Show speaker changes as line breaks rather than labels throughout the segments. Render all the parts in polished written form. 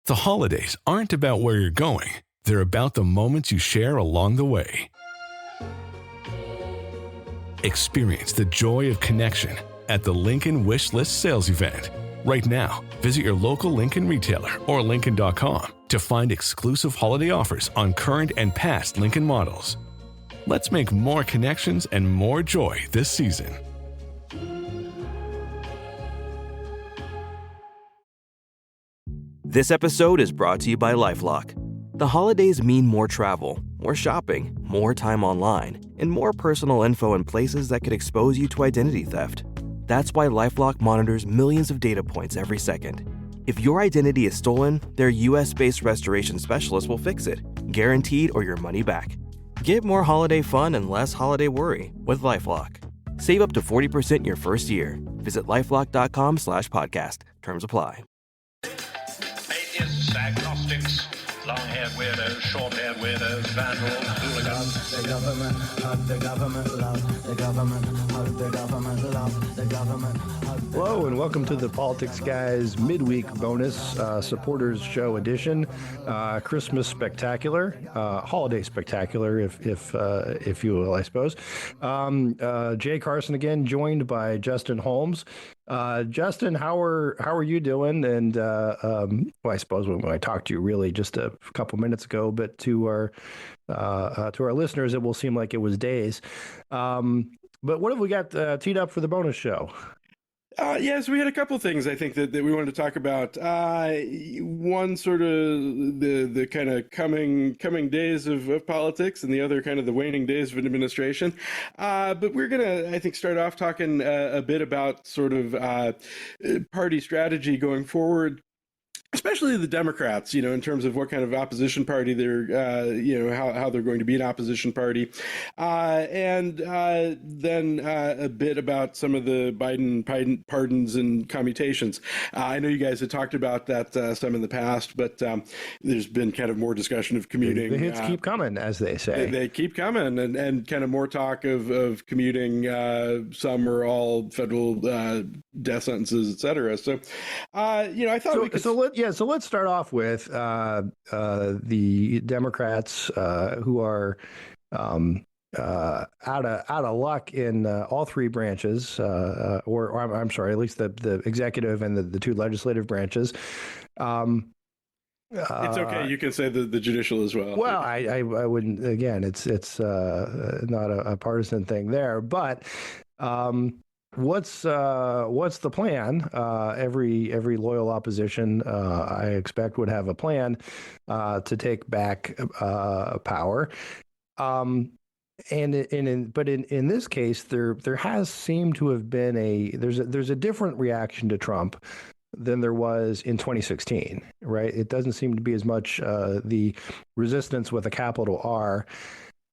The holidays aren't about where you're going. They're about the moments you share along the way. Experience the joy of connection at the Lincoln Wish List sales event. Right now, visit your local Lincoln retailer or Lincoln.com to find exclusive holiday offers on current and past Lincoln models. Let's make more connections and more joy this season.
This episode is brought to you by LifeLock. The holidays mean more travel, more shopping, more time online, and more personal info in places that could expose you to identity theft. That's why LifeLock monitors millions of data points every second. If your identity is stolen, their US-based restoration specialists will fix it, guaranteed or your money back. Get more holiday fun and less holiday worry with LifeLock. Save up to 40% your first year. Visit LifeLock.com/podcast. Terms apply.
Atheists, agnostics, long-haired weirdos, short-haired weirdos, vandals, hooligans.
The government, hug the government, love the government, hug the government, love the government.
Hello and welcome to the Politics Guys midweek bonus supporters show edition, Christmas spectacular, holiday spectacular, if you will, I suppose. Jay Carson again, joined by Justin Holmes. Justin, how are you doing? And well, I suppose when I talked to you really just a couple minutes ago, but to our listeners, it will seem like it was days. But what have we got teed up for the bonus show?
Yes, we had a couple things I think that we wanted to talk about. One sort of the kind of coming days of politics, and the other kind of the waning days of an administration. But we're gonna, I think, start off talking a bit about sort of party strategy going forward. Especially the Democrats, in terms of what kind of opposition party they're, how they're going to be an opposition party. And then a bit about some of the Biden pardons and commutations. I know you guys had talked about that some in the past, but there's been kind of more discussion of commuting.
The hits keep coming, as they say.
They keep coming, and kind of more talk of commuting some or all federal death sentences, et cetera. So, I thought
So let's start off with the Democrats who are out of luck in all three branches, or I'm sorry, at least the executive and the two legislative branches.
It's okay. You can say the judicial as well.
Well, I wouldn't. Again, it's not a partisan thing there, but. What's the plan? Every loyal opposition, I expect, would have a plan to take back power. But in this case, there has seemed to have been there's a different reaction to Trump than there was in 2016, right? It doesn't seem to be as much the resistance with a capital R,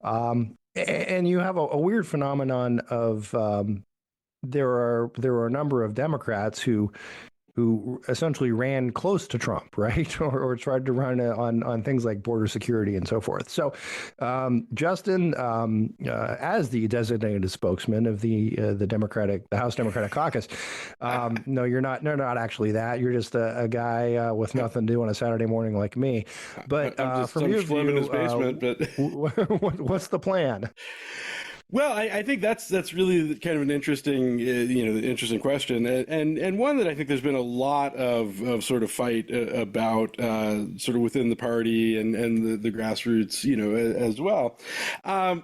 and you have a weird phenomenon of. There are a number of Democrats who essentially ran close to Trump, right, or tried to run on things like border security and so forth. So, Justin, as the designated spokesman of the House Democratic Caucus, no, you're not. No, not actually that. You're just a guy with nothing to do on a Saturday morning like me. But
I'm just
from your view,
in his basement. But
what's the plan?
Well, I think that's really kind of an interesting, interesting question, and one that I think there's been a lot of sort of fight about, sort of within the party and the grassroots, as well. I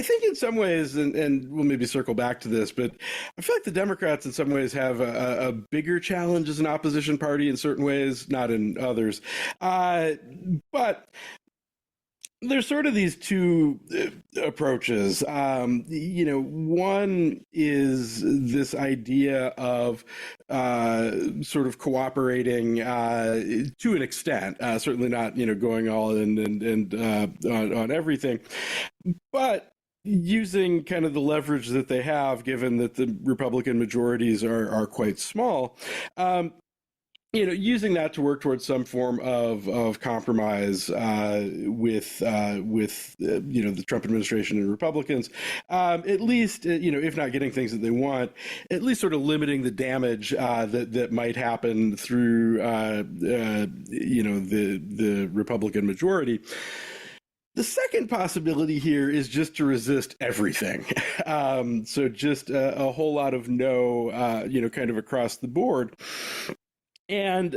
think in some ways, and we'll maybe circle back to this, but I feel like the Democrats in some ways have a bigger challenge as an opposition party in certain ways, not in others, but. There's sort of these two approaches. One is this idea of sort of cooperating to an extent, certainly not, going all in and on everything, but using kind of the leverage that they have, given that the Republican majorities are quite small. using that to work towards some form of compromise with the Trump administration and Republicans, at least if not getting things that they want, at least sort of limiting the damage that might happen through the Republican majority. The second possibility here is just to resist everything. So just a whole lot of no, kind of across the board. And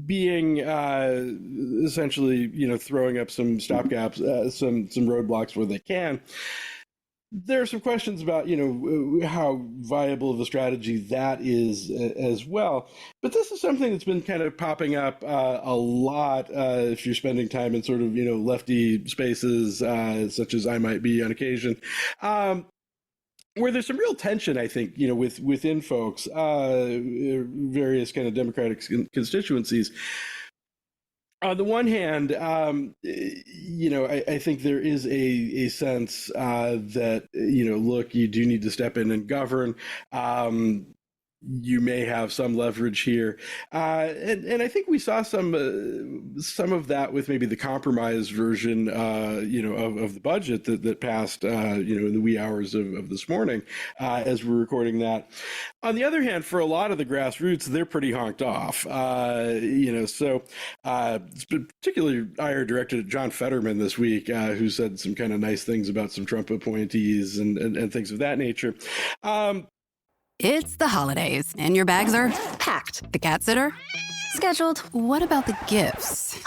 being essentially, throwing up some stopgaps, some roadblocks where they can. There are some questions about, how viable of a strategy that is as well. But this is something that's been kind of popping up a lot if you're spending time in sort of, lefty spaces, such as I might be on occasion. Where there's some real tension, I think, within folks, various kind of Democratic constituencies. On the one hand, I think there is a sense that, look, you do need to step in and govern. You may have some leverage here, and I think we saw some of that with maybe the compromise version, of the budget that passed, in the wee hours of this morning, as we're recording that. On the other hand, for a lot of the grassroots, they're pretty honked off, So, particularly ire directed at John Fetterman this week, who said some kind of nice things about some Trump appointees and things of that nature.
It's the holidays, and your bags are packed. The cat sitter? Scheduled. What about the gifts?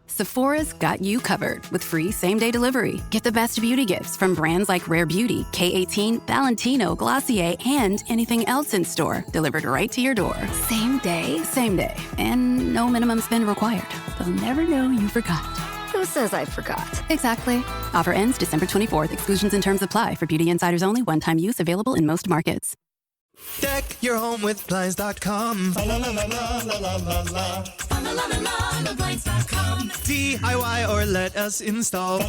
Sephora's got you covered with free same-day delivery. Get the best beauty gifts from brands like Rare Beauty, K18, Valentino, Glossier, and anything else in store delivered right to your door. Same day, and no minimum spend required. They'll never know you forgot.
Who says I forgot?
Exactly. Offer ends December 24th. Exclusions and terms apply. For beauty insiders only. One-time use available in most markets.
Deck your home with Blinds.com. Blinds.com. DIY or let us install.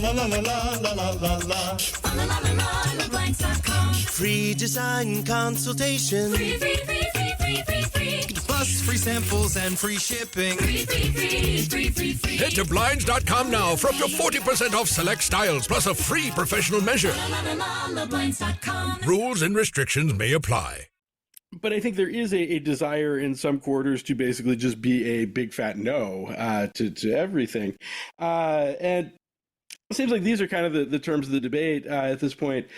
Free design consultation. Free. Plus free samples and free shipping. Free.
Head to Blinds.com now for up to 40% off select styles plus a free professional measure. Rules and restrictions may apply.
But I think there is a desire in some quarters to basically just be a big fat no to everything. And it seems like these are kind of the terms of the debate at this point.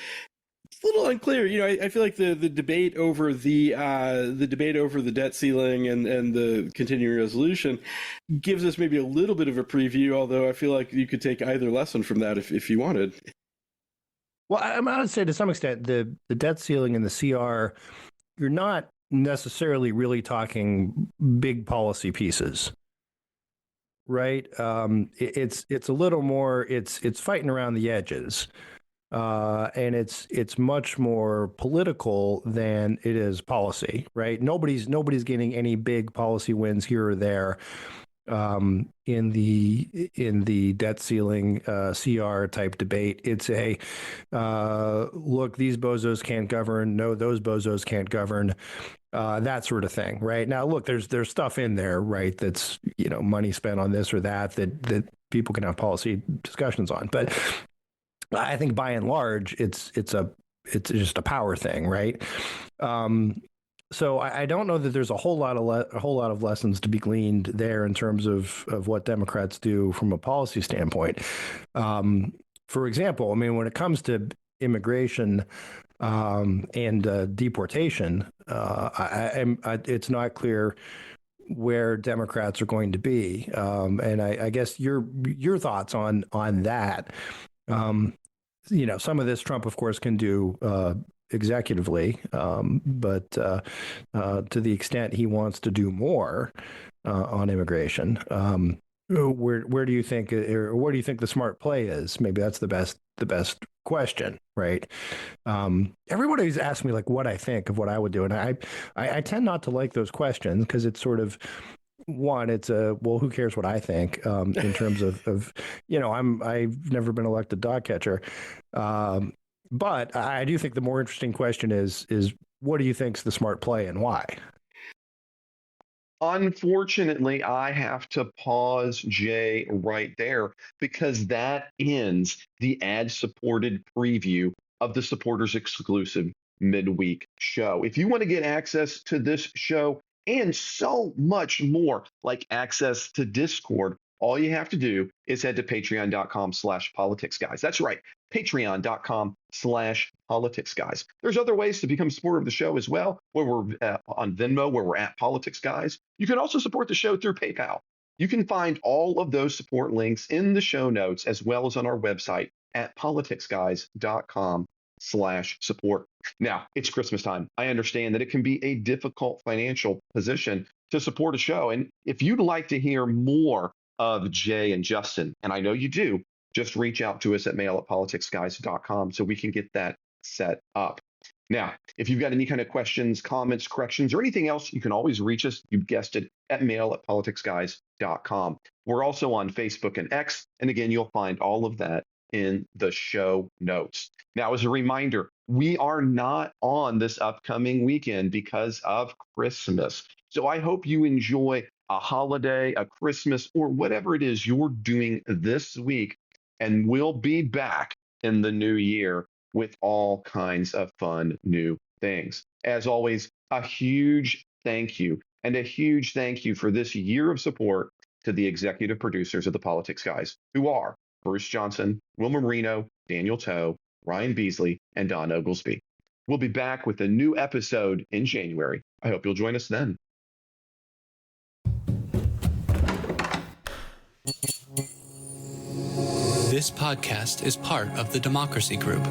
It's a little unclear. I feel like the debate over the debt ceiling and the continuing resolution gives us maybe a little bit of a preview, although I feel like you could take either lesson from that if you wanted.
Well, I'm going to say to some extent the debt ceiling and the CR, you're not necessarily really talking big policy pieces, right? It's a little more. It's fighting around the edges, and it's much more political than it is policy, right? Nobody's getting any big policy wins here or there. In the debt ceiling CR type debate, it's a look, these bozos can't govern, no, those bozos can't govern, that sort of thing, right? Now, look, there's stuff in there, right? That's money spent on this or that people can have policy discussions on, but I think by and large, it's just a power thing, right? So I don't know that there's a whole lot of lessons to be gleaned there in terms of what Democrats do from a policy standpoint. For example, I mean, when it comes to immigration and deportation, it's not clear where Democrats are going to be, and I guess your thoughts on that. Some of this Trump, of course, can do executively, but to the extent he wants to do more on immigration, where do you think, or what do you think the smart play is? Maybe that's the best question, right? Everybody's asked me like what I think of what I would do, and I tend not to like those questions because it's sort of, one, it's well, who cares what I think in terms of I've never been elected dog catcher. But I do think the more interesting question is what do you think's the smart play and why?
Unfortunately, I have to pause Jay right there because that ends the ad-supported preview of the supporters exclusive midweek show. If you want to get access to this show and so much more, like access to Discord, all you have to do is head to patreon.com/politicsguys. That's right, patreon.com/politicsguys. There's other ways to become a supporter of the show as well, where we're on Venmo, where we're at Politics Guys. You can also support the show through PayPal. You can find all of those support links in the show notes, as well as on our website at politicsguys.com/support. Now, it's Christmas time. I understand that it can be a difficult financial position to support a show. And if you'd like to hear more of Jay and Justin, and I know you do, just reach out to us at mail@politicsguys.com so we can get that set up. Now, if you've got any kind of questions, comments, corrections, or anything else, you can always reach us, you guessed it, at mail@politicsguys.com. We're also on Facebook and X, and again, you'll find all of that in the show notes. Now, as a reminder, we are not on this upcoming weekend because of Christmas. So I hope you enjoy a holiday, a Christmas, or whatever it is you're doing this week. And we'll be back in the new year with all kinds of fun new things. As always, a huge thank you and a huge thank you for this year of support to the executive producers of the Politics Guys, who are Bruce Johnson, Wilma Marino, Daniel Toe, Ryan Beasley, and Don Oglesby. We'll be back with a new episode in January. I hope you'll join us then.
This podcast is part of the Democracy Group.